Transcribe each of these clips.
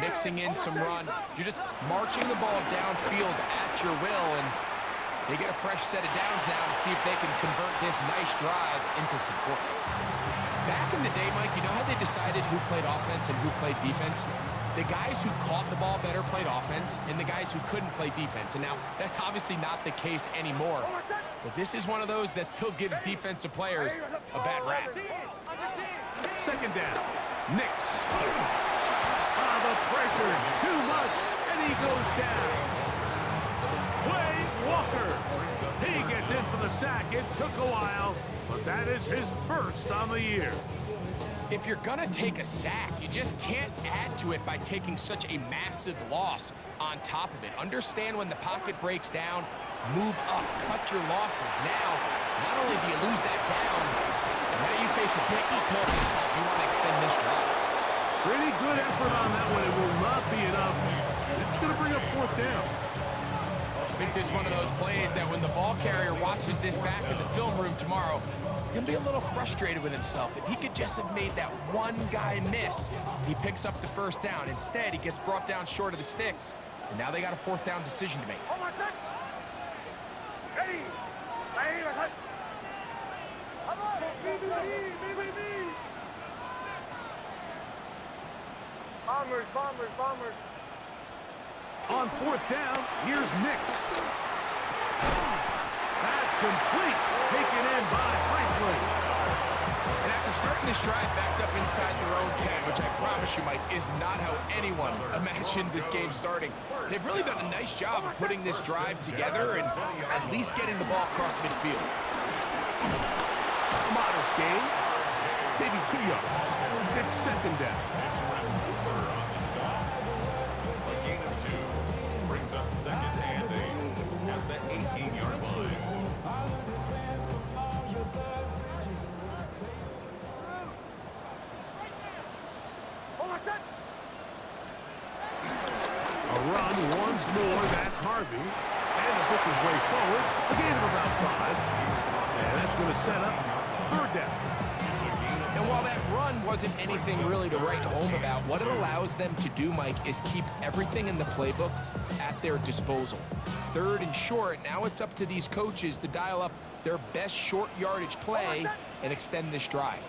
mixing in some run. You're just marching the ball downfield at your will, and they get a fresh set of downs now to see if they can convert this nice drive into some points. Back in the day, Mike, you know how they decided who played offense and who played defense? The guys who caught the ball better played offense, and the guys who couldn't play defense. And now, that's obviously not the case anymore. But this is one of those that still gives defensive players a bad rap. Second down. Nix. The pressure, too much, and he goes down. Wade Walker. He gets in for the sack. It took a while, but that is his first on the year. If you're gonna take a sack, you just can't add to it by taking such a massive loss on top of it. Understand when the pocket breaks down, move up, cut your losses. Now, not only do you lose that down, now you face a big uphill battle if you want to extend this drive. Pretty good effort on that one. It will not be enough. It's gonna bring up fourth down. I think this is one of those plays that when the ball carrier watches this back in the film room tomorrow, he's going to be a little frustrated with himself. If he could just have made that one guy miss, he picks up the first down. Instead, he gets brought down short of the sticks, and now they got a fourth down decision to make. Bombers. On fourth down, here's Nix. That's complete. Taken in by Franklin. And after starting this drive backed up inside their own 10, which I promise you, Mike, is not how anyone imagined this game starting, they've really done a nice job of putting this drive together and at least getting the ball across midfield. Modest gain. Maybe 2 yards. It's second down. Up second and 8 at the 18-yard line. A run once more. That's Harvey. And the book his way forward. A gain of about 5. And that's going to set up third down. And while that run wasn't anything really to write home about, what it allows them to do, Mike, is keep everything in the playbook at their disposal. Third and short, now it's up to these coaches to dial up their best short yardage play and extend this drive.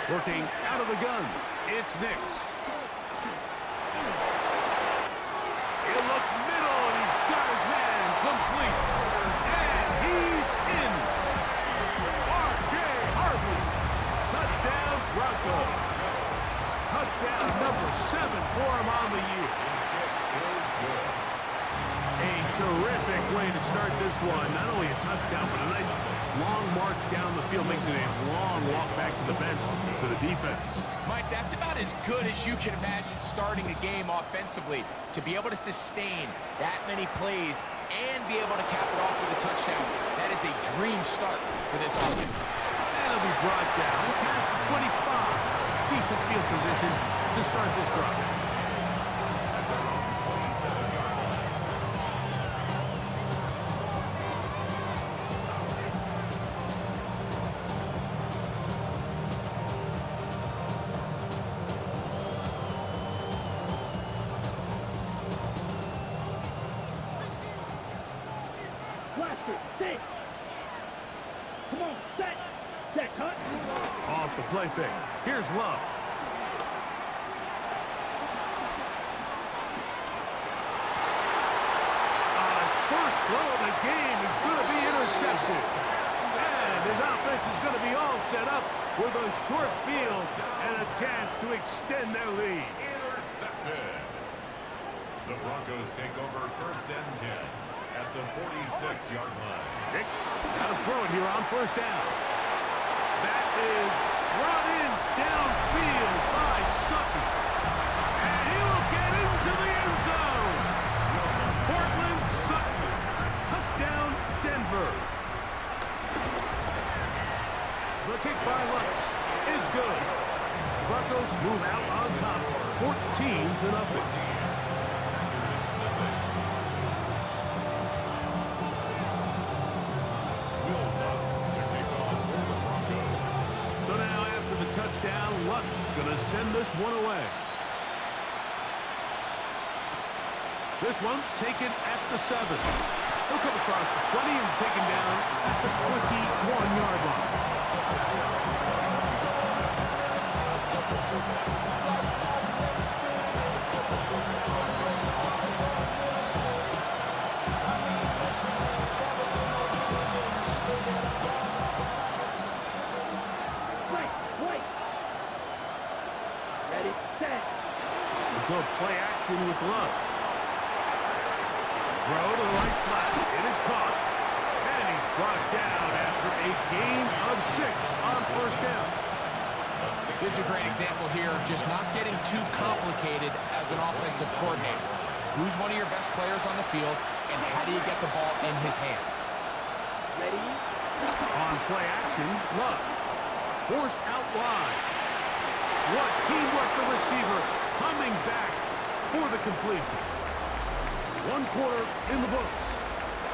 Working out of the gun, it's Nix. He'll look middle, and he's got his man complete. And he's in. R.J. Harvey. Touchdown, Broncos. Touchdown number 7 for him on the year. A terrific way to start this one. Not only a touchdown, but a nice long march down the field. Makes it a long walk back to the bench for the defense. Mike, that's about as good as you can imagine starting a game offensively. To be able to sustain that many plays and be able to cap it off with a touchdown, that is a dream start for this offense. That'll be brought down past the 25. Decent field position to start this drive. Come on, set, cut. Off the play fake. Here's Love. His first throw of the game is going to be intercepted. And his offense is going to be all set up with a short field and a chance to extend their lead. Intercepted. The Broncos take over first and 10 at the 46-yard line. Nix got to throw it here on first down. That is brought in downfield by Sutton. And he will get into the end zone. Portland Sutton. Touchdown, Denver. The kick by Lutz is good. The Broncos move out on top, 14-0. Bucks gonna send this one away. This one taken at the 7. He'll come across the 20 and taken down at the 21-yard line. Ready, set. Good play action with Love. Throw to the right flat. It is caught. And he's brought down after a gain of 6 on first down. This is a great example here of just not getting too complicated as an offensive coordinator. Who's one of your best players on the field, and how do you get the ball in his hands? Ready. On play action, Love. Forced out wide. What teamwork, the receiver coming back for the completion. 1 quarter in the books.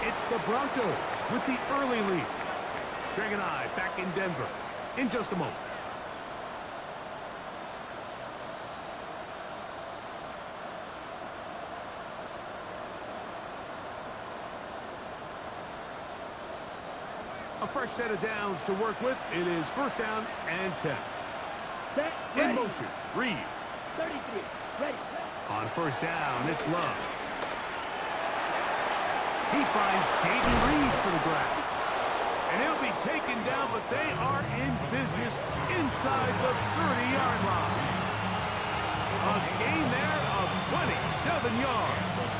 It's the Broncos with the early lead. Greg and I back in Denver in just a moment. A fresh set of downs to work with. It is first down and 10. Set. In Ready. motion, Reed. 33. Ready. On first down, it's Love. He finds Jaden Reed for the grab. And he'll be taken down, but they are in business inside the 30-yard line. A gain there of 27 yards.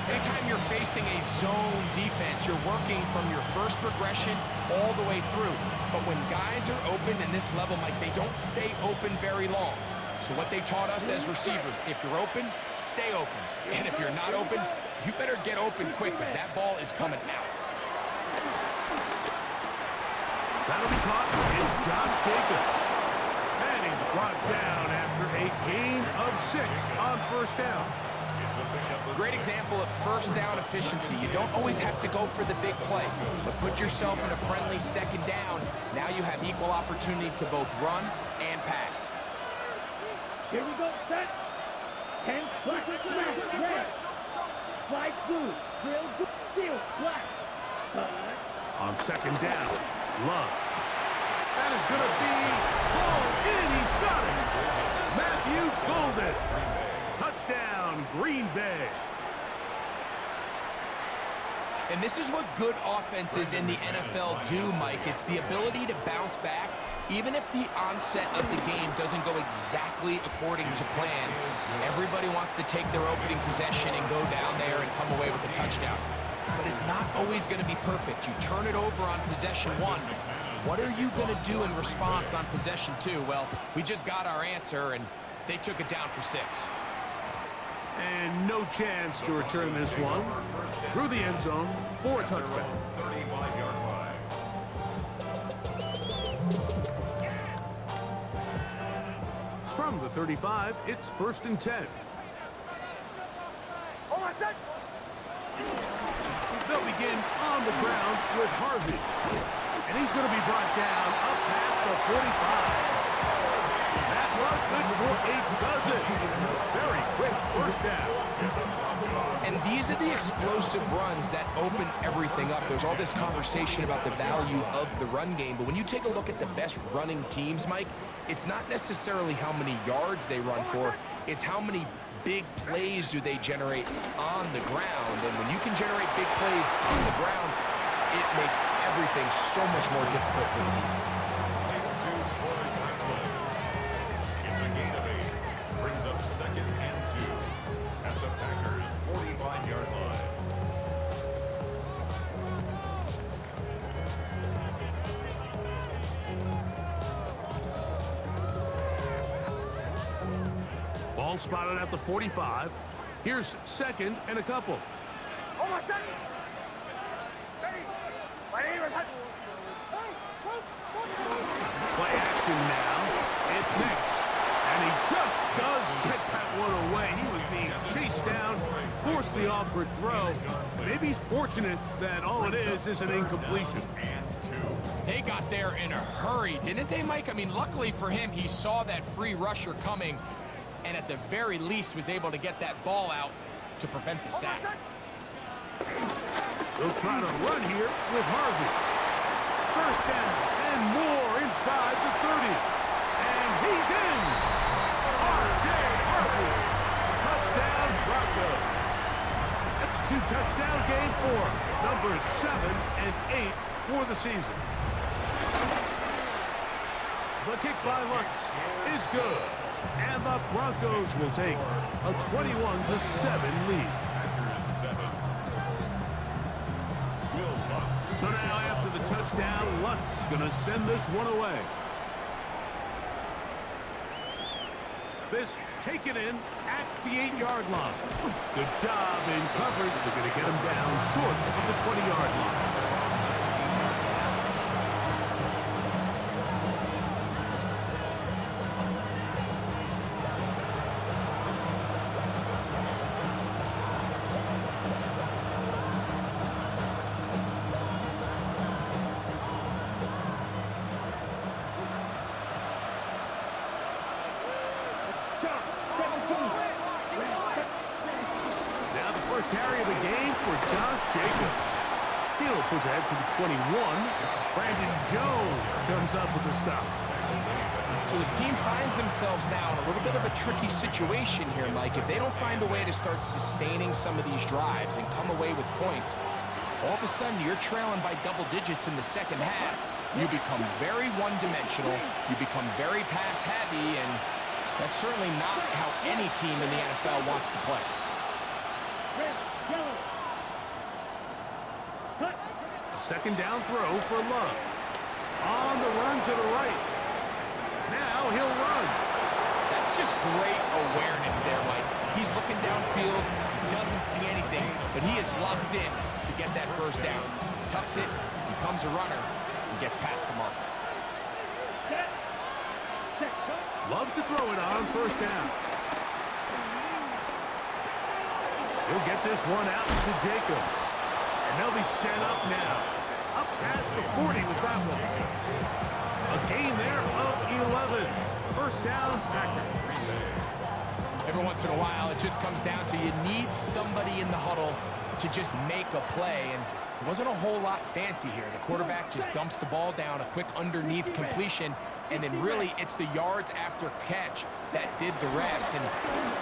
Anytime you're facing a zone defense, you're working from your first progression all the way through. But when guys are open in this level, Mike, they don't stay open very long. So what they taught us as receivers, if you're open, stay open. And if you're not open, you better get open quick because that ball is coming out. That'll be caught. It's Josh Jacobs. And he's brought down after a gain of 6 on first down. Great example of first down efficiency. You don't always have to go for the big play, but put yourself in a friendly second down. Now you have equal opportunity to both run and pass. Here we go. Set. 10. Black. Red. Slide blue. Drill. Steel. Black. On second down, Love. That is going to be pulled in. He's got it. Matthews Golden. Touchdown, Green Bay. And this is what good offenses in the NFL do, Mike. It's the ability to bounce back, even if the onset of the game doesn't go exactly according to plan. Everybody wants to take their opening possession and go down there and come away with a touchdown. But it's not always going to be perfect. You turn it over on possession 1. What are you going to do in response on possession 2? Well, we just got our answer, and they took it down for 6. And no chance to return this one through the end zone for a touchback. 35-yard line. From the 35, it's first and 10. Oh, I said. They'll begin on the ground with Harvey. And he's going to be brought down up past the 45. That run good for a dozen. Very quick first down. And these are the explosive runs that open everything up. There's all this conversation about the value of the run game, but when you take a look at the best running teams, Mike, it's not necessarily how many yards they run for, it's how many big plays do they generate on the ground. And when you can generate big plays on the ground, it makes everything so much more difficult for the defense. It's a gain of 8. Brings up second and 2 at the Packers' 45-yard line. Ball spotted at the 45. Here's second and a couple. Oh, I said. Ready. Play action now. It's Nix. And he just does get that one away. He was being chased down, forced the awkward throw, Maybe he's fortunate that all it is an incompletion. They got there in a hurry, didn't they, Mike? I mean, luckily for him, he saw that free rusher coming and at the very least was able to get that ball out to prevent the sack. They'll try to run here with Harvey. First down and more inside the 30. And he's in. R.J. Harvey. Touchdown, Broncos. That's a 2-touchdown game for numbers 7 and 8 for the season. The kick by Lutz is good. And the Broncos will take a 21-7 lead. So now after the touchdown, Lutz gonna send this one away. This taken in at the 8-yard line. Good job in coverage. They're gonna get him down short of the 20-yard line. First carry of the game for Josh Jacobs. He'll push ahead to the 21. Brandon Jones comes up with the stop. So his team finds themselves now in a little bit of a tricky situation here, Mike. If they don't find a way to start sustaining some of these drives and come away with points, all of a sudden you're trailing by double digits in the second half. You become very one-dimensional. You become very pass-heavy, and that's certainly not how any team in the NFL wants to play. A second down throw for Love. On the run to the right. Now he'll run. That's just great awareness there, Mike. He's looking downfield. He doesn't see anything, but he is locked in to get that first down. He tucks it, becomes a runner, and gets past the mark. Love to throw it on first down. He'll get this one out to Jacobs. And they'll be set up now. Up past the 40 with that one. A gain there of 11. First down, Packers. Every once in a while, it just comes down to you need somebody in the huddle to just make a play. And it wasn't a whole lot fancy here. The quarterback just dumps the ball down, a quick underneath completion, and then really it's the yards after catch that did the rest. And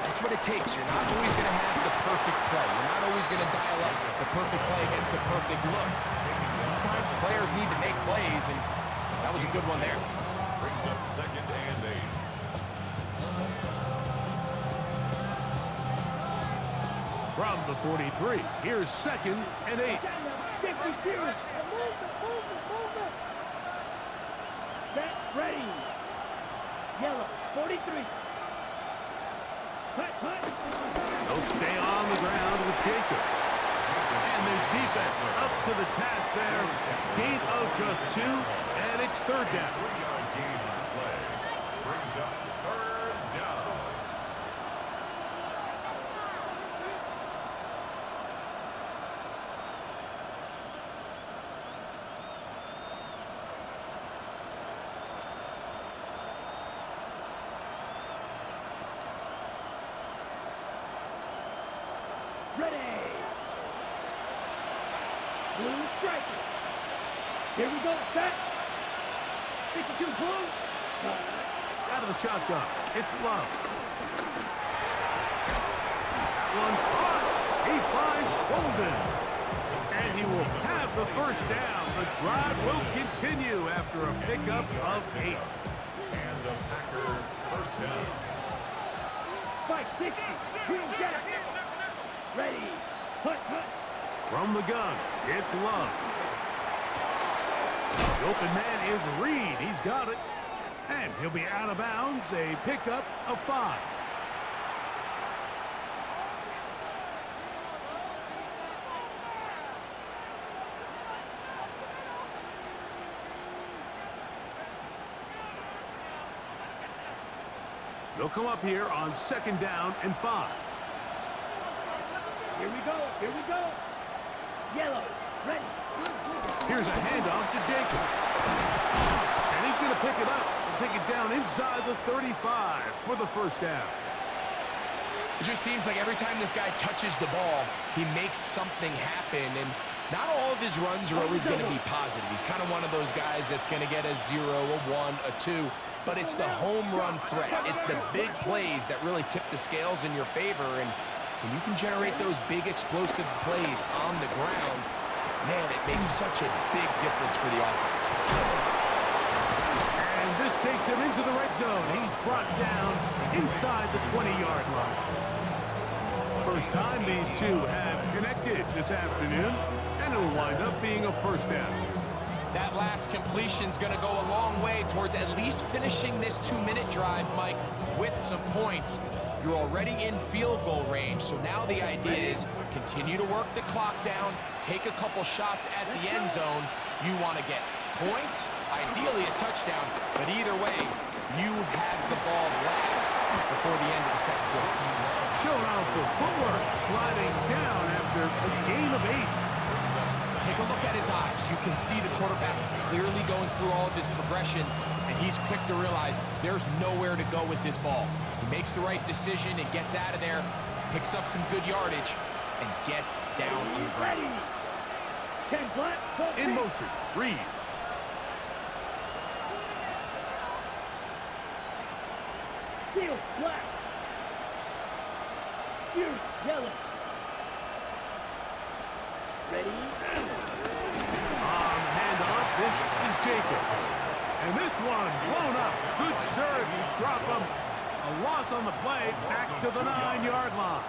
that's what it takes. You're not always going to have the perfect play. You're not always going to dial up the perfect play against the perfect look. Sometimes players need to make plays, and that was a good one there. Brings up second and 8. From the 43, here's second and 8. Get ready. Yellow, 43. Cut. They'll stay on the ground with Jacobs. And there's defense up to the task there. Gain of just 2, and it's third down. 3-yard gain on the play. Brings up third down. Ready. Blue striker. Here we go. Set. 52 blue. Out of the shotgun. It's Love. One caught. He finds Bolden. And he will have the first down. The drive will continue after a pickup of 8. And the Packers first down. 560. Green jacket. Ready. Cut. From the gun, it's Love. The open man is Reed. He's got it. And he'll be out of bounds. A pickup of 5. They'll come up here on second down and 5. Here we go. Yellow. Ready. Here's a handoff to Jacobs. And he's going to pick it up and take it down inside the 35 for the first down. It just seems like every time this guy touches the ball, he makes something happen. And not all of his runs are always going to be positive. He's kind of one of those guys that's going to get a 0, a 1, a 2. But it's the home run threat. It's the big plays that really tip the scales in your favor. And when you can generate those big explosive plays on the ground, man, it makes such a big difference for the offense. And this takes him into the red zone. He's brought down inside the 20-yard line. First time these two have connected this afternoon, and it'll wind up being a first down. That last completion's going to go a long way towards at least finishing this 2-minute drive, Mike, with some points. You're already in field goal range, so now the idea is continue to work the clock down, take a couple shots at the end zone. You want to get points, ideally a touchdown, but either way, you have the ball last before the end of the second quarter. Showing off the footwork, sliding down after a gain of 8. Take a look at his eyes. You can see the quarterback clearly going through all of his progressions, and he's quick to realize there's nowhere to go with this ball. He makes the right decision and gets out of there, picks up some good yardage, and gets down on the ground. In motion, Reed. Field black. Fierce yellow. Ready. On handoff, this is Jacobs. And this one blown up. Good serve. You drop him. A loss on the play. Back to the 9-yard line.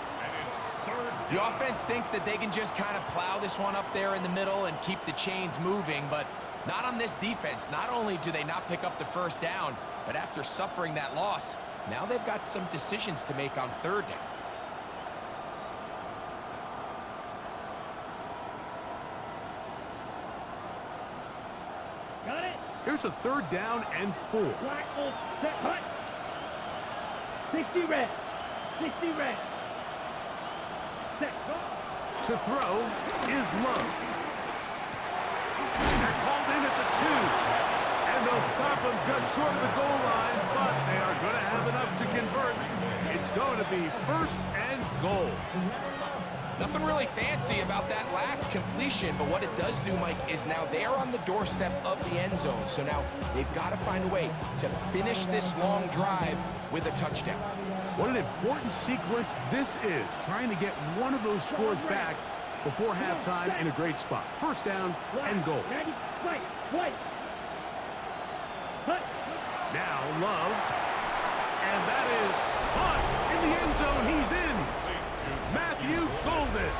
The offense thinks that they can just kind of plow this one up there in the middle and keep the chains moving, but not on this defense. Not only do they not pick up the first down, but after suffering that loss, now they've got some decisions to make on third down. Got it. Here's a third down and 4. Black old set cut. 60 red. 60 red. Set cut. To throw is Love. They're called in at the 2. And they'll stop him just short of the goal line, but they are going to have enough to convert. It's going to be first and goal. Nothing really fancy about that last completion, but what it does do, Mike, is now they're on the doorstep of the end zone. So now they've got to find a way to finish this long drive with a touchdown. What an important sequence this is, trying to get one of those scores back before halftime in a great spot. First down and goal. White. Now Love, and that is caught in the end zone. He's in. Matthew Golden.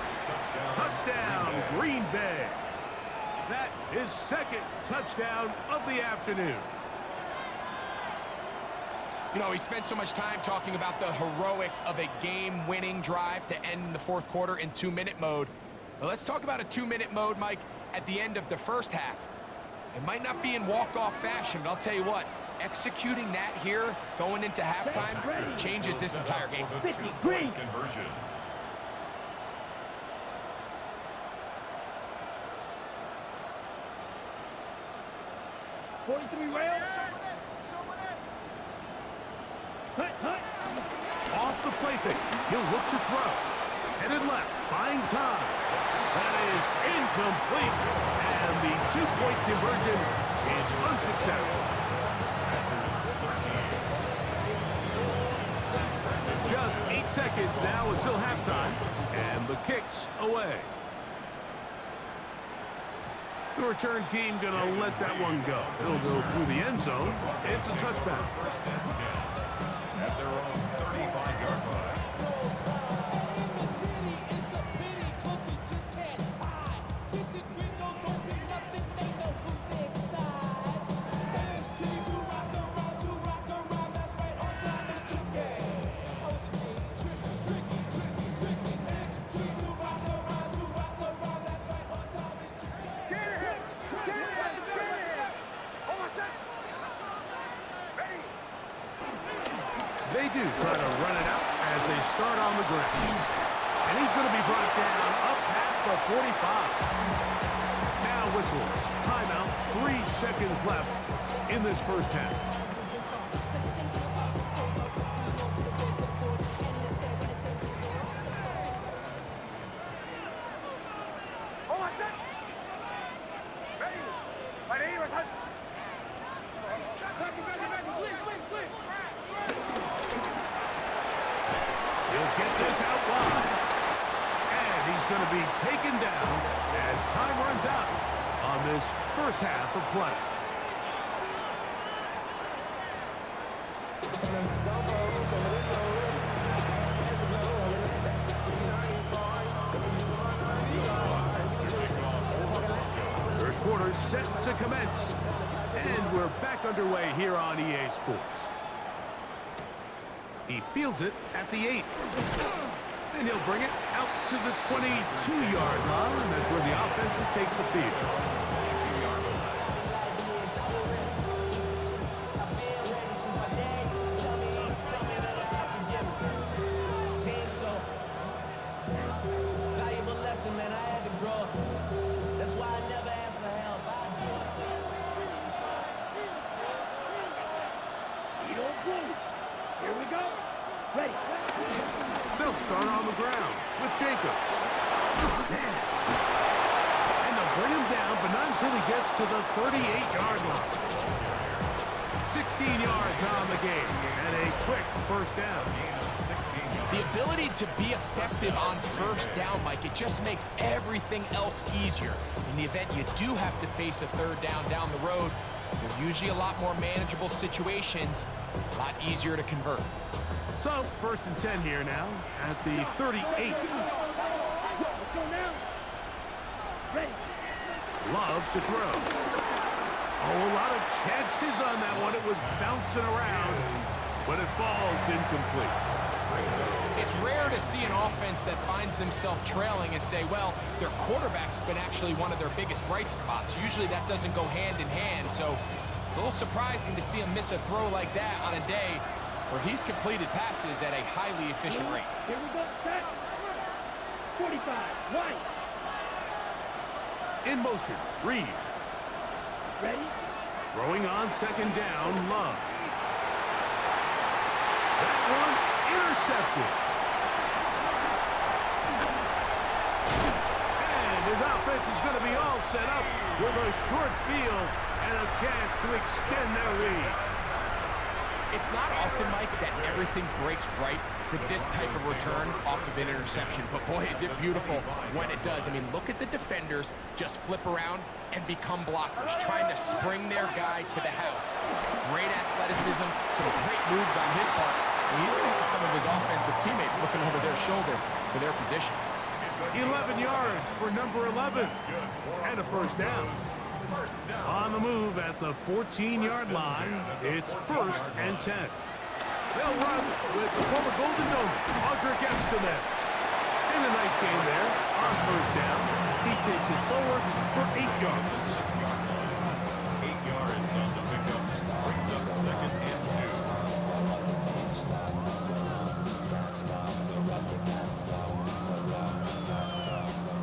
Touchdown, Green Bay. That is second touchdown of the afternoon. You know, we spent so much time talking about the heroics of a game-winning drive to end in the fourth quarter in 2-minute mode. But let's talk about a 2-minute mode, Mike, at the end of the first half. It might not be in walk-off fashion, but I'll tell you what, executing that here going into halftime changes this entire game. 50 green. Conversion. rail. Hut. Off the play fake. He'll look to throw. Headed left, buying time. That is incomplete. And the two-point conversion is unsuccessful. Just 8 seconds now until halftime. And the kick's away. The return team going to let that one go. It'll go through the end zone. It's a touchback. At their own 35-yard line. They do try to run it out as they start on the ground. And he's going to be brought down up past the 45. Now whistles. Timeout. 3 seconds left in this first half. He'll get this out wide. And he's going to be taken down as time runs out on this first half of play. Third quarter set to commence. And we're back underway here on EA Sports. He fields it at the 8. And he'll bring it out to the 22-yard line. And that's where the offense will take the field. Valuable lesson, man. I had to grow up. That's why I never asked for help. Here we go. Ready. They'll start on the ground with Jacobs. And they'll bring him down, but not until he gets to the 38-yard line. 16 yards on the game, and a quick first down. The ability to be effective on first down, Mike, it just makes everything else easier. In the event you do have to face a third down the road, they're usually a lot more manageable situations, a lot easier to convert. So, first and 10 here now at the 38. Love to throw. Oh, a lot of chances on that one. It was bouncing around, but it falls incomplete. It's rare to see an offense that finds themselves trailing and say, well, their quarterback's been actually one of their biggest bright spots. Usually that doesn't go hand in hand, so it's a little surprising to see him miss a throw like that on a day where he's completed passes at a highly efficient rate. Here we go. Set. 45. Right. In motion, Reed. Ready. Throwing on second down, Love. That one intercepted. And his offense is going to be all set up with a short field and a chance to extend their lead. It's not often, Mike, that everything breaks right for this type of return off of an interception. But boy, is it beautiful when it does. I mean, look at the defenders just flip around and become blockers, trying to spring their guy to the house. Great athleticism, some great moves on his part. And he's going to have some of his offensive teammates looking over their shoulder for their position. 11 yards for number 11. And a first down. On the move at the 14-yard line, it's first and 10. They'll run with the former Golden Dome, Audric Estime. And a nice game there on first down. He takes it forward for 8 yards. 8 yards on the pickup. Brings up second and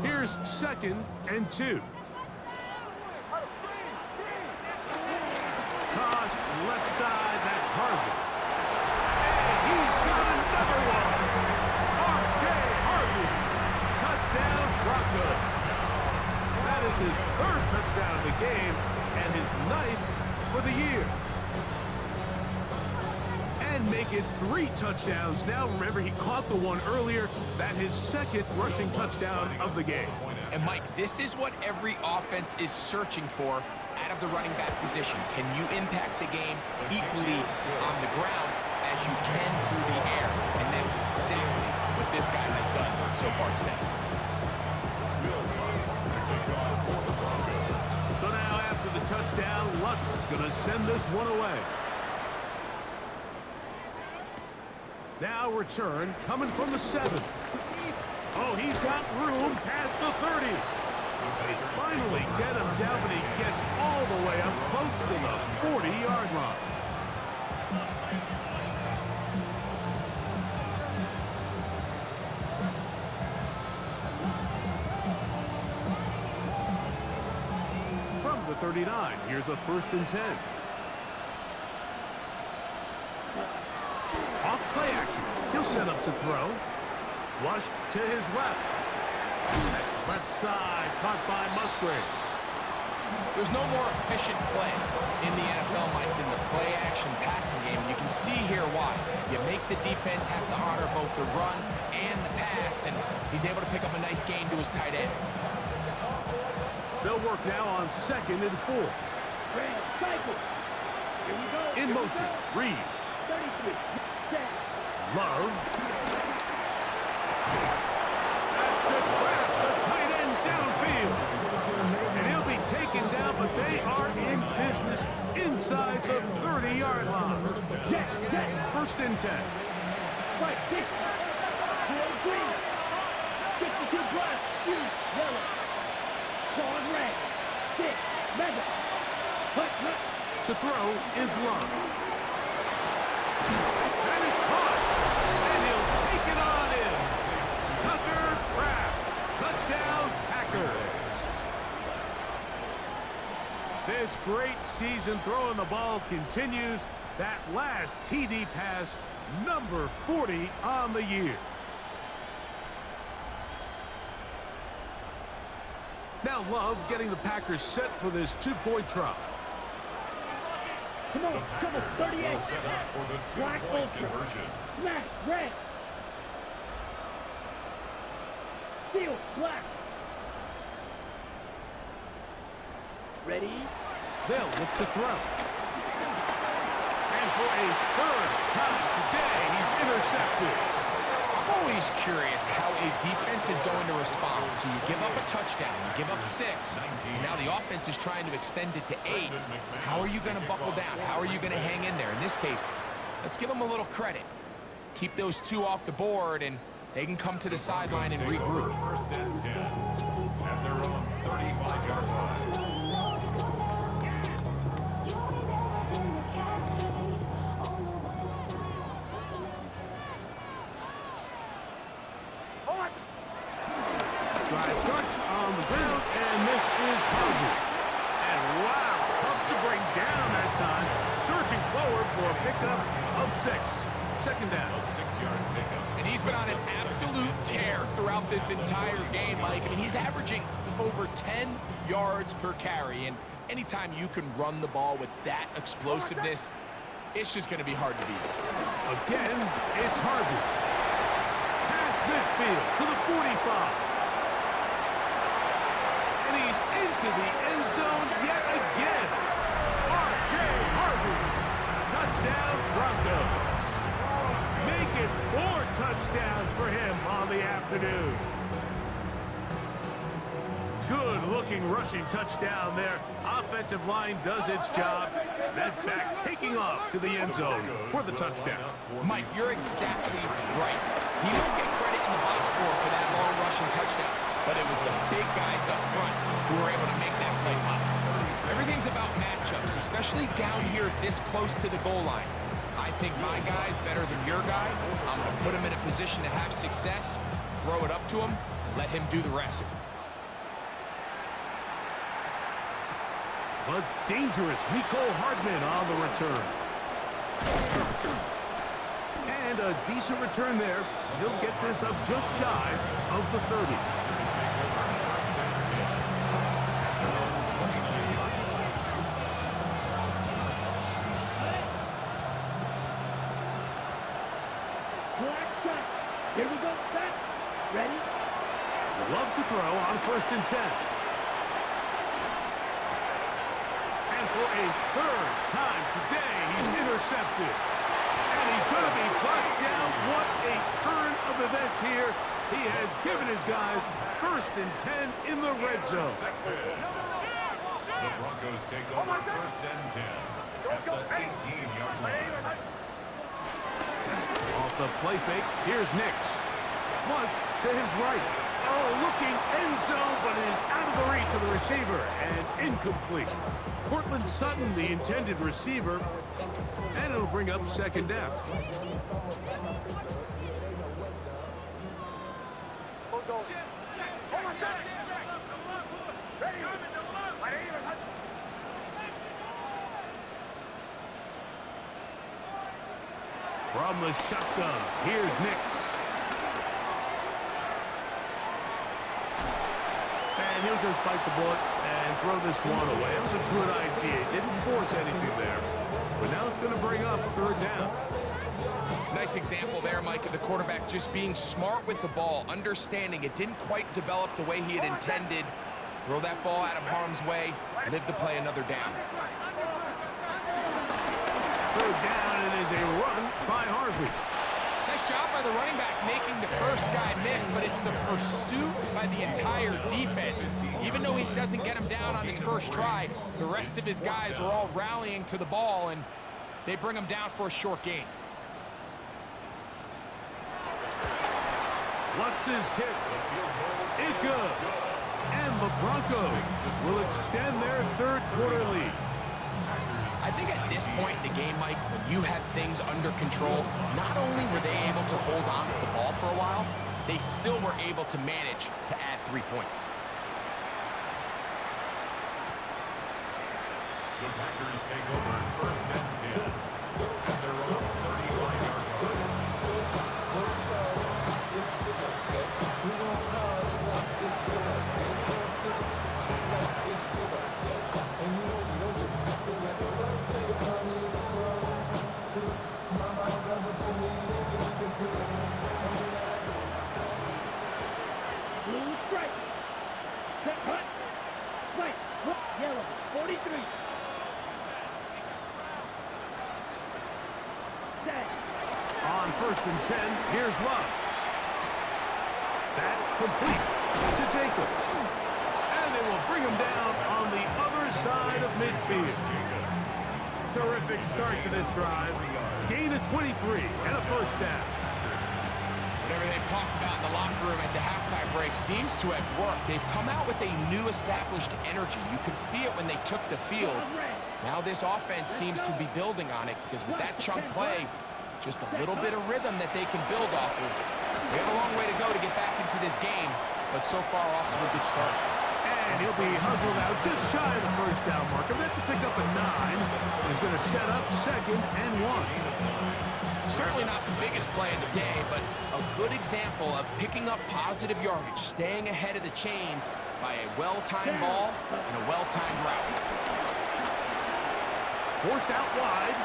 2. Here's second and 2. Toss left side, that's Harvey. And he's got another one. R.J. Harvey. Touchdown, Broncos. That is his 3rd touchdown of the game and his 9th for the year. And make it 3 touchdowns now. Remember, he caught the one earlier. That his 2nd rushing touchdown of the game. And Mike, this is what every offense is searching for out of the running back position. Can you impact the game equally on the ground as you can through the air? And that's exactly what this guy has done so far today. So now after the touchdown, Luck's going to send this one away. Now return coming from the 7. Oh, he's got room past the 30. They finally get him down, but he gets all the way up close to the 40-yard line. the 39. Here's a 1st and 10. Off play action. He'll set up to throw. Flushed to his left. That's left side, caught by Musgrave. There's no more efficient play in the NFL, Mike, than the play-action passing game. You can see here why. You make the defense have to honor both the run and the pass, and he's able to pick up a nice gain to his tight end. They'll work now on 2nd and 4. In motion, Reed. 33. Love. That's to Kraft, the tight end downfield. And he'll be taken down, but they are in business inside the 30-yard line. 1st and 10. Right, 6. Green. 52 black. Yellow. Corn red. 6. Mega. Hut. To throw is Love. That is caught. And he'll take it on in. Tucker Kraft. Touchdown, Packers. This great season throwing the ball continues. That last TD pass, number 40 on the year. Now Love getting the Packers set for this 2-point try. Come on, 38. Set up for the Black two-point ultra. conversion. Smash, red. Steel, black. Ready? They'll look to throw. And for a 3rd time today, he's intercepted. I'm always curious how a defense is going to respond. So you give up a touchdown, you give up 6, and now the offense is trying to extend it to 8. How are you going to buckle down? How are you going to hang in there? In this case, let's give them a little credit. Keep those 2 off the board, and they can come to the sideline and regroup. 1st and 10 at their own 35-yard line. Drive starts on the ground, and this is Harvey. And wow, tough to bring down that time. Surging forward for a pickup of 6. 2nd down. A 6-yard pickup. And he's been on an absolute tear throughout this entire game, Mike. I mean, he's averaging over 10 yards per carry, and anytime you can run the ball with that explosiveness, it's just going to be hard to beat. Again, it's Harvey. Past midfield to the 45. And he's into the end zone yet again. R.J. Harvey. Touchdown, Broncos. Make it 4 touchdowns for him on the afternoon. Good-looking rushing touchdown there. Offensive line does its job. That back taking off to the end zone for the touchdown. Mike, you're exactly right. He won't get credit in the box score for that long rushing touchdown, but it was the big guys up front who were able to make that play possible. Everything's about matchups, especially down here this close to the goal line. I think my guy's better than your guy. I'm going to put him in a position to have success, throw it up to him, and let him do the rest. But dangerous Mecole Hardman on the return. And a decent return there. He'll get this up just shy of the 30. Black shot. Here we go. Set. Ready? Love to throw on 1st and 10. And for a 3rd time today, he's intercepted. And he's going to be brought down. What a turn of events here. He has given his guys 1st and 10 in the red zone. The Broncos take over 1st and 10 at the 18-yard line. Off the play fake, here's Nix. Flush to his right. Oh, looking end zone, but it is out of the reach of the receiver and incomplete. Cortland Sutton, the intended receiver, and it'll bring up 2nd down. From the shotgun, here's Nix. And he'll just bite the bullet and throw this one away. It was a good idea. Didn't force anything there. But now it's going to bring up third down. Nice example there, Mike, of the quarterback just being smart with the ball, understanding it didn't quite develop the way he had intended. Throw that ball out of harm's way, live to play another down. Third down, and is a run by Harvey. Nice job by the running back making the first guy miss, but it's the pursuit by the entire defense. Even though he doesn't get him down on his first try, the rest of his guys are all rallying to the ball, and they bring him down for a short gain. Lutz's kick is good. And the Broncos will extend their third quarter lead. I think at this point in the game, Mike, when you have things under control, not only were they able to hold on to the ball for a while, they still were able to manage to add 3 points. The Packers take over first and 10. And they're on 35-yard line. Blue strike. Cut, cut. White, yellow, 43. Set. On first and 10, here's Love. That complete to Jacobs. And they will bring him down on the other side of midfield. Terrific start to this drive. Gain of 23 and a first down. Whatever they've talked about in the locker room at the halftime break seems to have worked. They've come out with a new established energy. You could see it when they took the field. Now this offense seems to be building on it because with that chunk play, just a little bit of rhythm that they can build off of. They have a long way to go to get back into this game, but so far off to a good start. And he'll be hustled out just shy of the first down marker. That's a pick up a 9. He's going to set up second and 1. Certainly not the biggest play of the day, but a good example of picking up positive yardage, staying ahead of the chains by a well-timed ball and a well-timed route. Forced out wide.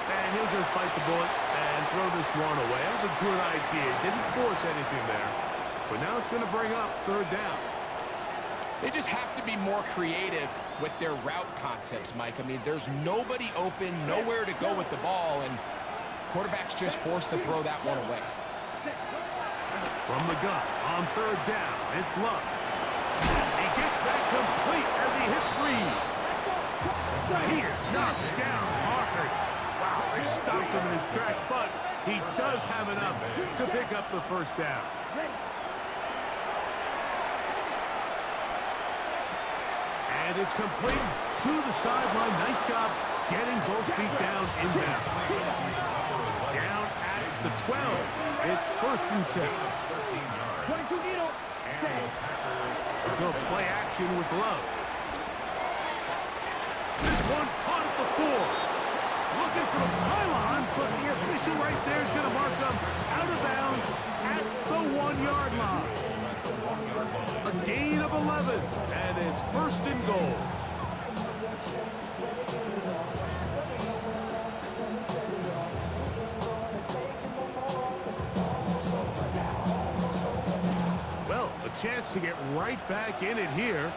And he'll just bite the bullet and throw this one away. That was a good idea. Didn't force anything there. But now it's going to bring up third down. They just have to be more creative with their route concepts, Mike. I mean, there's nobody open, nowhere to go with the ball, and quarterback's just forced to throw that one away. From the gun on third down, it's Love. He gets that complete as he hits Reed. He is knocked down hard. Wow, they stopped him in his tracks, but he does have enough to pick up the first down. And it's complete to the sideline. Nice job getting both feet down inbound. Down at the 12. It's first and 10. 22 needle. They'll play action with Love. This one caught at the 4. Looking for the pylon, but the official right there is going to mark them out of bounds at the 1-yard line. A gain of 11, and it's first and goal. Well, a chance to get right back in it here.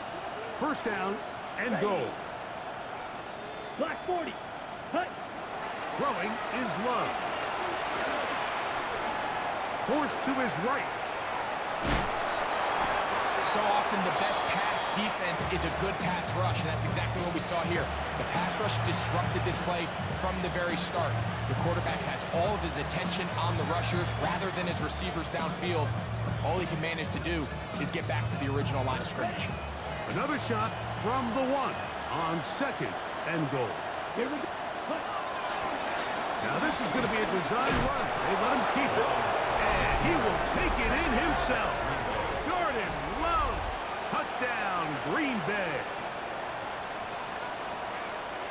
First down and goal. Black 40. Cut. Throwing is Love. Forced to his right. So often the best pass defense is a good pass rush, and that's exactly what we saw here. The pass rush disrupted this play from the very start. The quarterback has all of his attention on the rushers rather than his receivers downfield. All he can manage to do is get back to the original line of scrimmage. Another shot from the 1 on second and goal. Here we go. Cut. Now this is going to be a design run. They let him keep it, and he will take it in himself. Jordan Love, touchdown, Green Bay.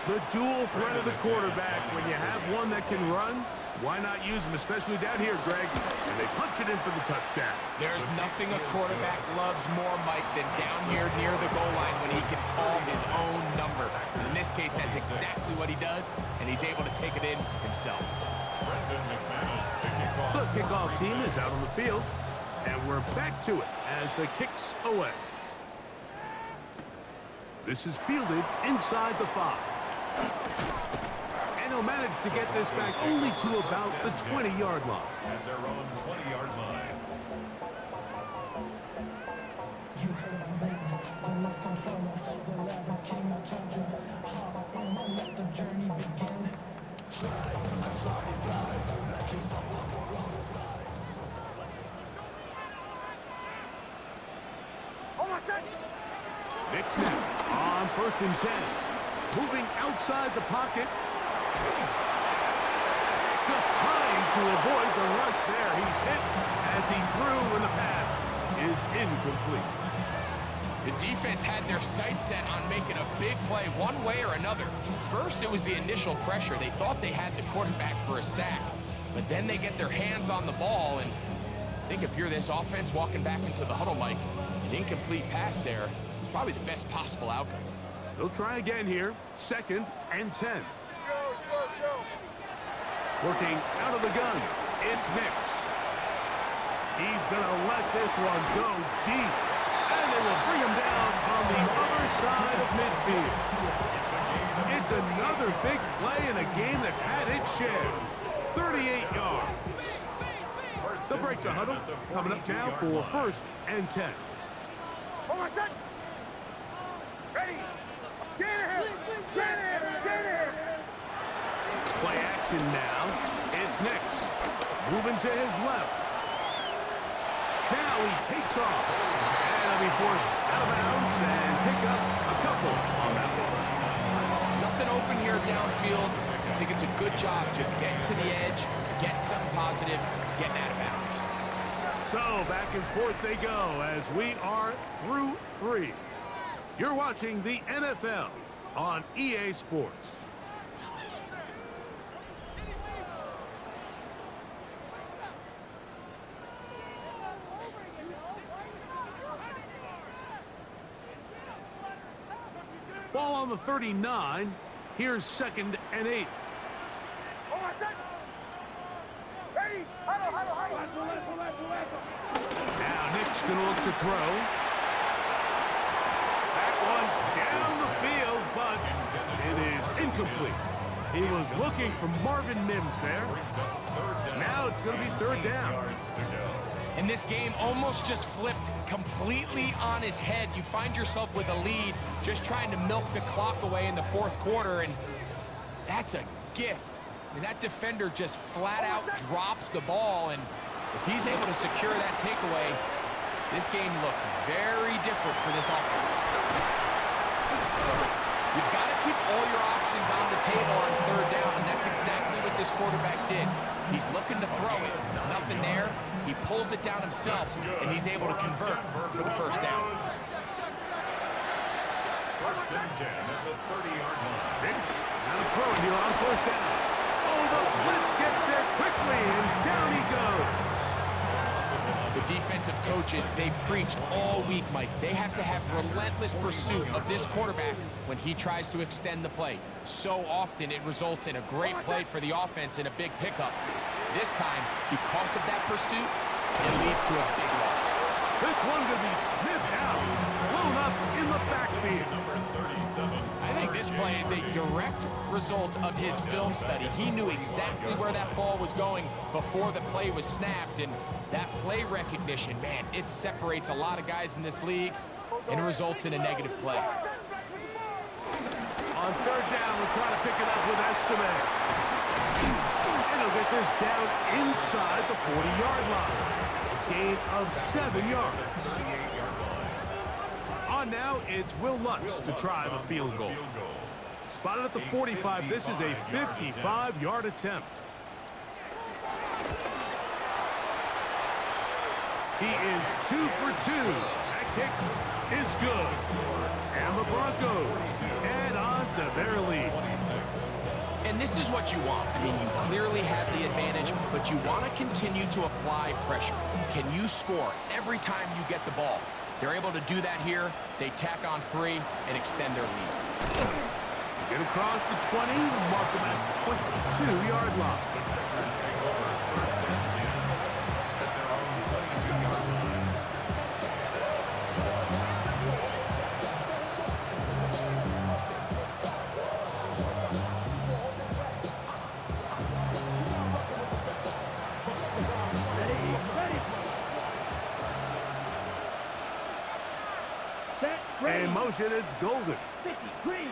The dual threat of the quarterback. When you have one that can run, why not use him, especially down here, Greg? And they punch it in for the touchdown. There's nothing a quarterback loves more, Mike, than down here near the goal line when he can call his own number. In this case, that's exactly what he does, and he's able to take it in himself. The kickoff team is out on the field, and we're back to it as the kick's away. This is fielded inside the 5. And he'll manage to get this back only to about the 20-yard line. At their own 20-yard line. You heard me, the left controller, the lever king, I told you. Hop in and let the journey begin. Nick snap on 1st and 10. Moving outside the pocket. Just trying to avoid the rush there. He's hit as he threw when the pass is incomplete. The defense had their sights set on making a big play one way or another. First, it was the initial pressure. They thought they had the quarterback for a sack. But then they get their hands on the ball, and I think if you're this offense walking back into the huddle, Mike, an incomplete pass there is probably the best possible outcome. They'll try again here. 2nd and 10. Working out of the gun. It's Nix. He's going to let this one go deep. And they will bring him down on the other side of midfield. It's another big play in a game that's had its share. 38 yards. They'll break the huddle. Coming up now for 1st and 10. Ready? Get him! Set him! Play action now. It's Nix. Moving to his left. Now he takes off. And he'll be forced out of bounds and pick up a couple on that one. Nothing open here downfield. I think it's a good job just getting to the edge, getting something positive, getting out of bounds. So back and forth they go as we are through 3. You're watching the NFL on EA Sports. Ball on the 39. Here's 2nd and 8. Ready? Now Nick's going to look to throw. That one down the field, but it is incomplete. He was looking for Marvin Mims there. Now it's going to be 3rd down. And this game almost just flipped completely on his head. You find yourself with a lead, just trying to milk the clock away in the 4th quarter, and that's a gift. I mean, that defender just flat out drops the ball, and if he's able to secure that takeaway, this game looks very different for this offense. You've got to keep all your options on the table on 3rd down, and that's exactly what this quarterback did. He's looking to throw it. Nothing there. He pulls it down himself, and he's able to convert for the 1st down. 1st and 10 at the 30-yard line. Nix, now to throw it here on 1st down. Oh, the blitz gets there quickly, and down he goes. The defensive coaches, they preached all week, Mike. They have to have relentless pursuit of this quarterback when he tries to extend the play. So often it results in a great play for the offense and a big pickup. This time, because of that pursuit, it leads to a big loss. This one could be sniffed out, blown up in the backfield. I think this play is a direct result of his film study. He knew exactly where that ball was going before the play was snapped, and that play recognition, man, it separates a lot of guys in this league, and it results in a negative play. On 3rd down, we'll try to pick it up with Estime. And he'll get this down inside the 40-yard line. A gain of 7 yards. On now, it's Will Lutz to try the field goal. Spotted at the 45, this is a 55-yard attempt. He is 2 for 2. That kick is good. And the the Broncos add on to their lead. And this is what you want. I mean, you clearly have the advantage, but you want to continue to apply pressure. Can you score every time you get the ball? They're able to do that here. They tack on 3 and extend their lead. Get across the 20, mark them at the 22-yard line. First and 10 at their own 22-yard line. In motion, it's Golden. 50, green.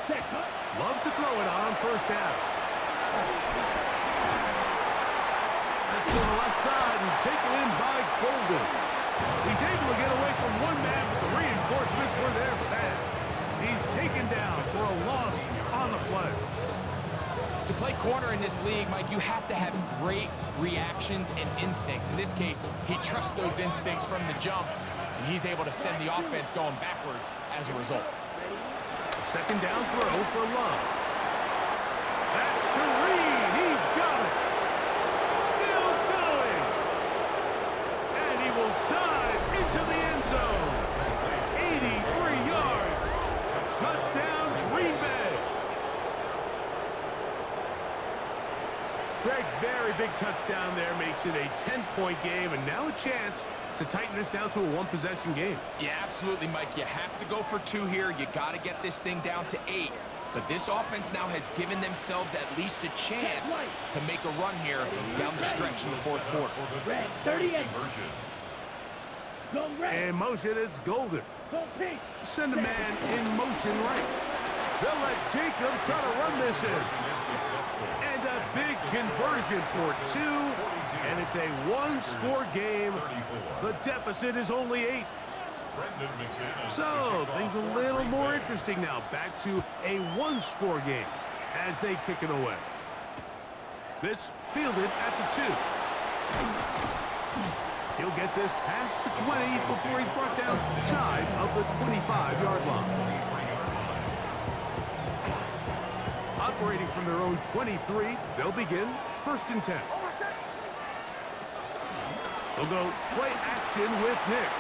Set, cut. Love to throw it on first down. That's to the left side and taken in by Golden. He's able to get away from one man, but the reinforcements were there fast. He's taken down for a loss on the play. To play corner in this league, Mike, you have to have great reactions and instincts. In this case, he trusts those instincts from the jump, and he's able to send the offense going backwards as a result. Second down throw for Love. That's to Reed. He's got it. Still going. And he will dive into the end zone. 83 yards. Touchdown, Green Bay. Greg, very big touchdown there. Makes it a 10-point game, and now a chance to tighten this down to a one-possession game. Yeah, absolutely, Mike. You have to go for 2 here. You got to get this thing down to 8. But this offense now has given themselves at least a chance to make a run here down the stretch in the fourth quarter. Red, 38. Go red. In motion, it's Golden. Go pink. Send a man in motion right. They'll let Jacobs try to run this in. And a big conversion for 2. And it's a one-score game. The deficit is only 8. So, things a little more interesting now. Back to a one-score game as they kick it away. This fielded at the 2. He'll get this past the 20 before he's brought down shy of the 25-yard line. Operating from their own 23, they'll begin first and 10. They'll go play action with Nix.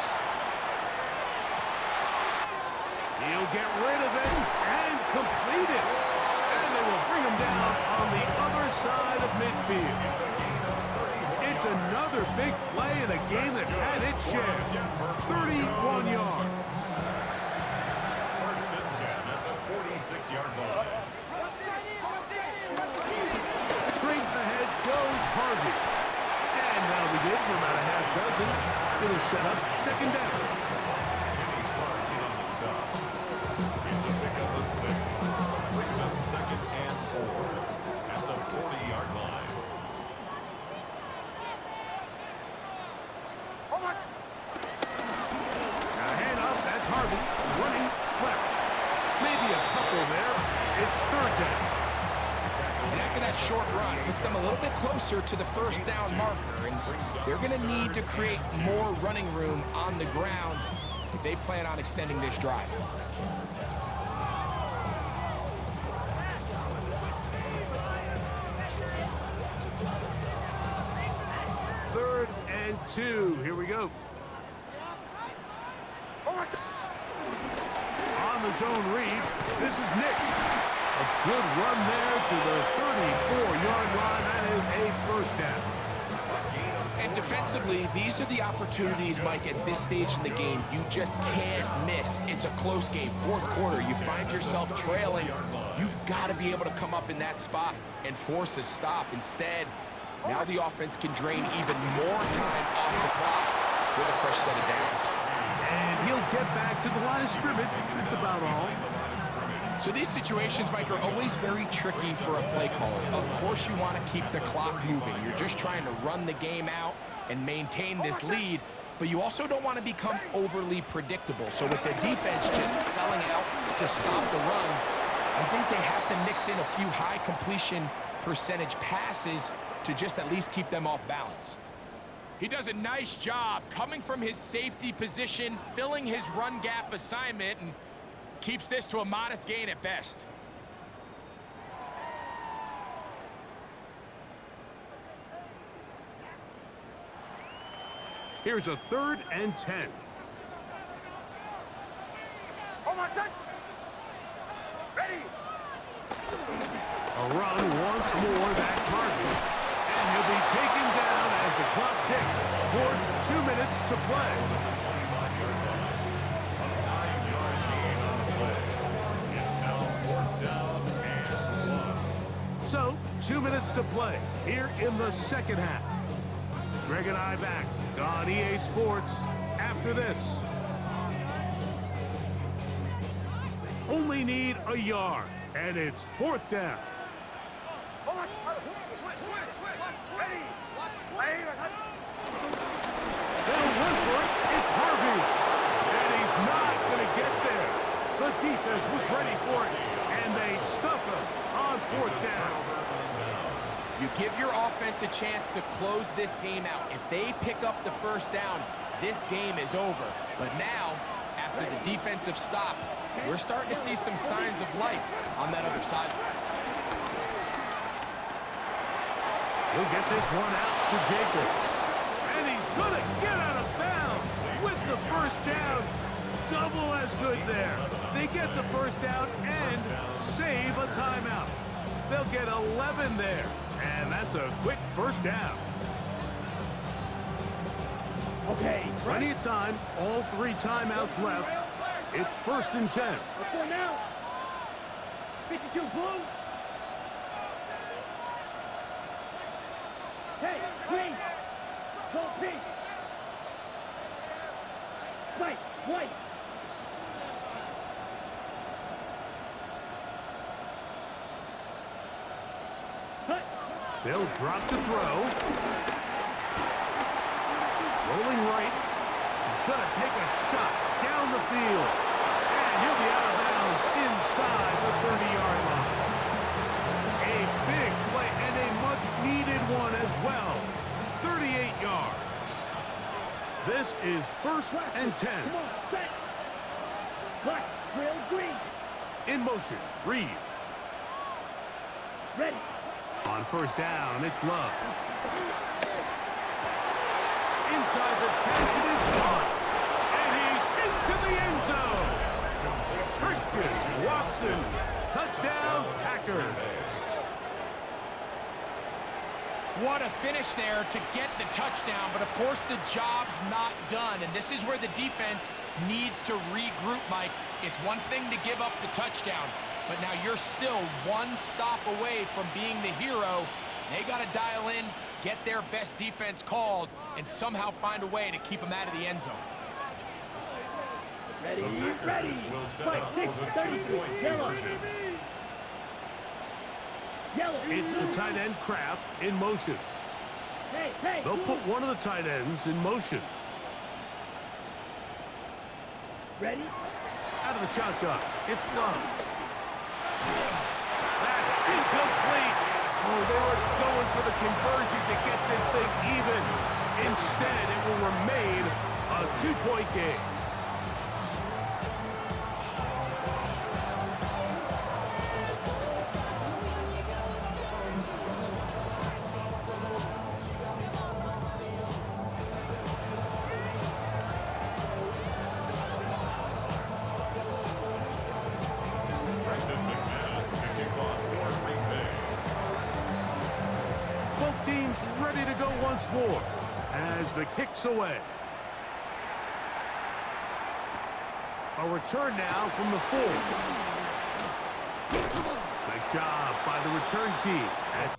He'll get rid of it and complete it. And they will bring him down on the other side of midfield. It's another big play in a game that's had its share. 31 yards. First and 10 at the 46-yard line. Straight ahead goes Harvey. And that'll be good for about a half dozen. It'll set up second down. Kenny Clark in on the stop. It's a pickup of 6. Brings up second and 4 at the 40-yard line. Now hand off, that's Harvey. Running left. Maybe a couple there. It's third down. And after that short run, puts them a little bit closer to the first down marker. And they're going to need to create more running room on the ground if they plan on extending this drive. Third and 2. Here we go. On the zone read, this is Nix. A good run there to the 34-yard line. That is a first down. And defensively, these are the opportunities, Mike, at this stage in the game you just can't miss. It's a close game. Fourth quarter, you find yourself trailing. You've got to be able to come up in that spot and force a stop. Instead, now the offense can drain even more time off the clock with a fresh set of downs. And he'll get back to the line of scrimmage. That's about all. So these situations, Mike, are always very tricky for a play caller. Of course you want to keep the clock moving. You're just trying to run the game out and maintain this lead, but you also don't want to become overly predictable. So with the defense just selling out to stop the run, I think they have to mix in a few high completion percentage passes to just at least keep them off balance. He does a nice job coming from his safety position, filling his run gap assignment, and keeps this to a modest gain at best. Here's a 3rd and 10. Oh, my son. Ready. A run once more, that's Harvey. And he'll be taken down as the clock ticks towards 2 minutes to play. 25-yard line. A 9-yard gain on the play. It's now 4th down and 1. So, 2 minutes to play here in the second half. Greg and I back on EA Sports after this. They only need a yard, and it's 4th down. Ready. Play. They'll run for it. It's Harvey. And he's not going to get there. The defense was ready for it, and they stuff him on 4th down. You give your offense a chance to close this game out. If they pick up the 1st down, this game is over. But now, after the defensive stop, we're starting to see some signs of life on that other side. He'll get this one out to Jacobs. And he's going to get out of bounds with the 1st down. Double as good there. They get the 1st down and save a timeout. They'll get 11 there. And that's a quick 1st down. Okay. Plenty of time. All 3 timeouts left. It's 1st and 10. What's going now? 52 blue. Hey, green. Gold pink. White. Cut. They'll drop to throw. Rolling right. He's going to take a shot down the field. And he'll be out of bounds inside the 30-yard line. A big play and a much-needed one as well. 38 yards. This is 1st and 10. Come on, set. Black, grill, green. In motion, Reed. Ready. On 1st down, it's Love. Inside the 10, it is caught. And he's into the end zone. Christian Watson. Touchdown, Packers. What a finish there to get the touchdown, but of course the job's not done, and this is where the defense needs to regroup, Mike. It's one thing to give up the touchdown, but now you're still one stop away from being the hero. They got to dial in, get their best defense called, and somehow find a way to keep them out of the end zone. Ready. The Packers will set up for the 2-point Yellow. conversion. Yellow. It's the tight end, Kraft, in motion. Hey. They'll put one of the tight ends in motion. Ready. Out of the shotgun, it's Love. That's incomplete. Oh, they were going for the conversion to get this thing even. Instead, it will remain a 2-point game. Both teams ready to go once more as the kick's away. A return now from the 4. Nice job by the return team as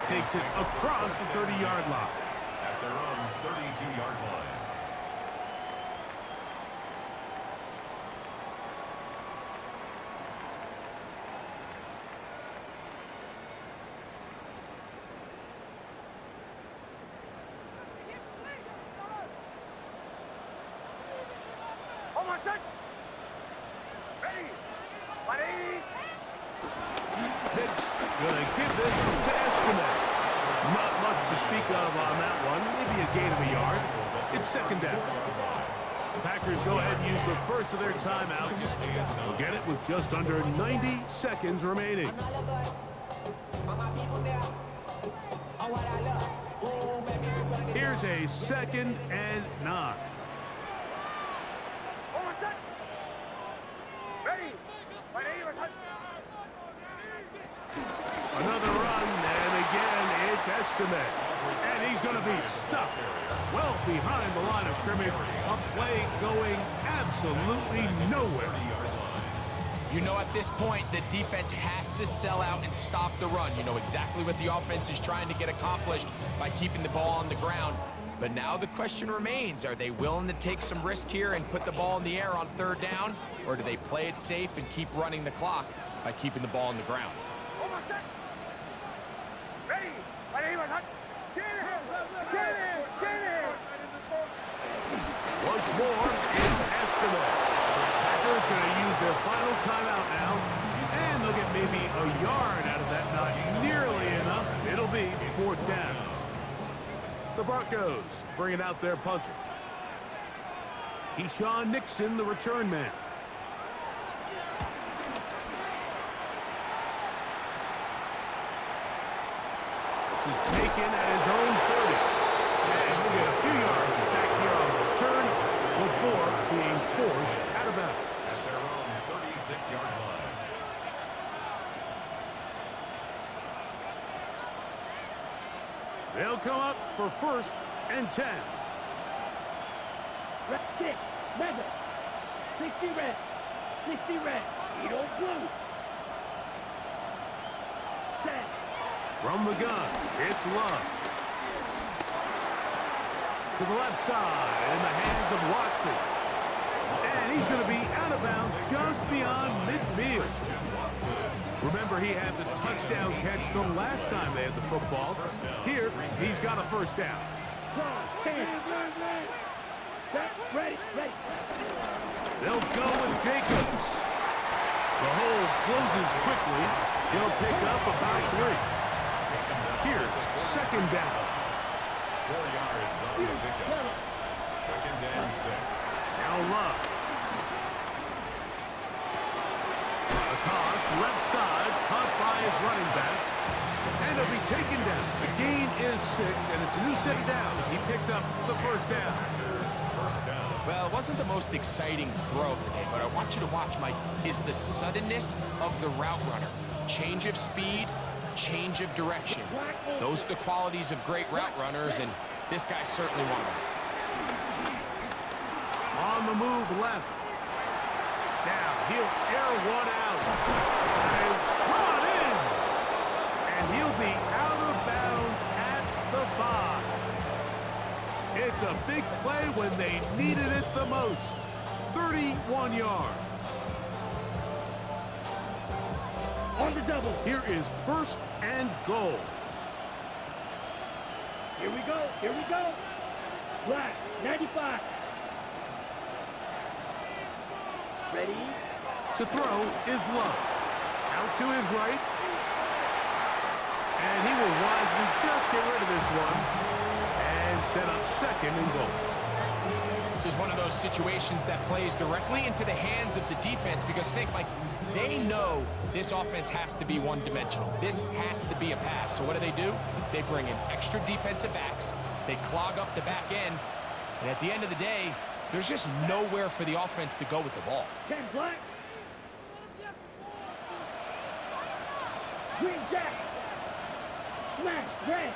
Takes it across the 30-yard line. At their own 32-yard line. Pitts gonna give this to Estimate. Not much to speak of on that one. Maybe a gain of a yard. It's second down. The Packers go ahead and use the first of their timeouts. They'll get it with just under 90 seconds remaining. Here's a 2nd and 9. Another run, and again, it's Estimate. And he's going to be stuck well behind the line of scrimmage. A play going absolutely nowhere. You know, at this point, the defense has to sell out and stop the run. You know exactly what the offense is trying to get accomplished by keeping the ball on the ground. But now the question remains, are they willing to take some risk here and put the ball in the air on 3rd down? Or do they play it safe and keep running the clock by keeping the ball on the ground? Once more, it's Estimate. Packers going to use their final timeout now, and they'll get maybe a yard out of that. Not nearly enough. It'll be 4th down. The Broncos bringing out their punter. Keyshawn Nixon, the return man. This is taken at his own 30. And he'll get a few yards back here on the return before being forced out of bounds. At their own 36-yard line. They'll come up for 1st and 10. Red 6, Mega. 60 red. 60 red. Edo blue. 10. From the gun, it's Love. To the left side, in the hands of Watson. And he's going to be out of bounds just beyond midfield. Remember, he had the touchdown catch the last time they had the football. Here, he's got a 1st down. Ready, ready. They'll go with Jacobs. The hole closes quickly. He'll pick up about 3. Here's 2nd down. 4 yards on the pickup. 2nd and 6. Now Love. A toss, left side, caught by his running back. And it'll be taken down. The gain is 6, and it's a new set of downs. He picked up the 1st down. Well, it wasn't the most exciting throw of the day, but I want you to watch, Mike, is the suddenness of the route runner. Change of speed, change of direction. Those are the qualities of great route runners, and this guy certainly one of them. On the move left. Now he'll air one out. And it's brought in. And he'll be out of bounds at the 5. It's a big play when they needed it the most. 31 yards. On the double. Here is 1st and goal. Here we go. Here we go. Black, 95. Ready? To throw is Love. Out to his right. And he will wisely just get rid of this one and set up 2nd and goal. This is one of those situations that plays directly into the hands of the defense because think, like, they know this offense has to be one-dimensional. This has to be a pass. So what do? They bring in extra defensive backs. They clog up the back end. And at the end of the day, there's just nowhere for the offense to go with the ball. 10 black. Green jack. Smash red.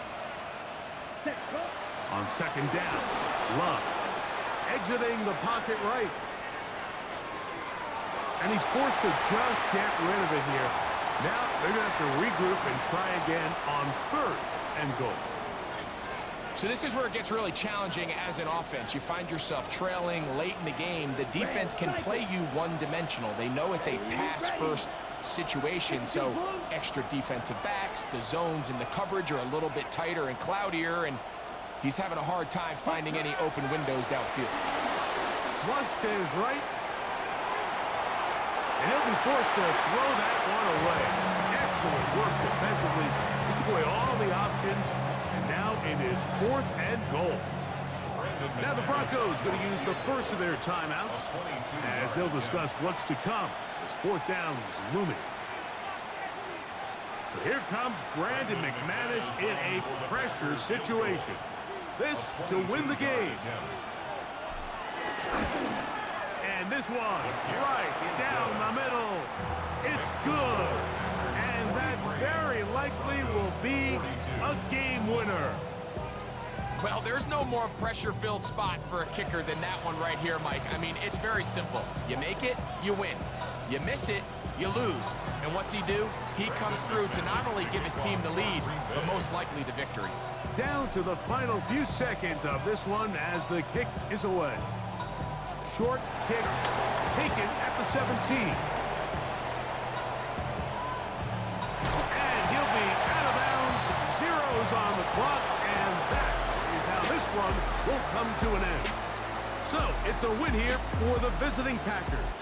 Set cross. On 2nd down, Love exiting the pocket right. And he's forced to just get rid of it here. Now they're going to have to regroup and try again on 3rd and goal. So this is where it gets really challenging as an offense. You find yourself trailing late in the game. The defense can play you one-dimensional. They know it's a pass-first situation, so extra defensive backs, the zones and the coverage are a little bit tighter and cloudier, and he's having a hard time finding any open windows downfield. Flushed to his right. And he'll be forced to throw that one away. Excellent work defensively. He took away all the options, and now it is 4th and goal. Now the Broncos going to use the first of their timeouts as they'll discuss what's to come as 4th down is looming. So here comes Brandon McManus in a pressure situation. This to win the game. And this one right down the middle. It's good. And that very likely will be a game winner. Well, there's no more pressure-filled spot for a kicker than that one right here, Mike. I mean, it's very simple. You make it, you win. You miss it, you lose. And what's he do? He comes through to not only give his team the lead, but most likely the victory. Down to the final few seconds of this one as the kick is away. Short kick taken at the 17. And he'll be out of bounds. Zeros on the clock, and that is how this one will come to an end. So it's a win here for the visiting Packers.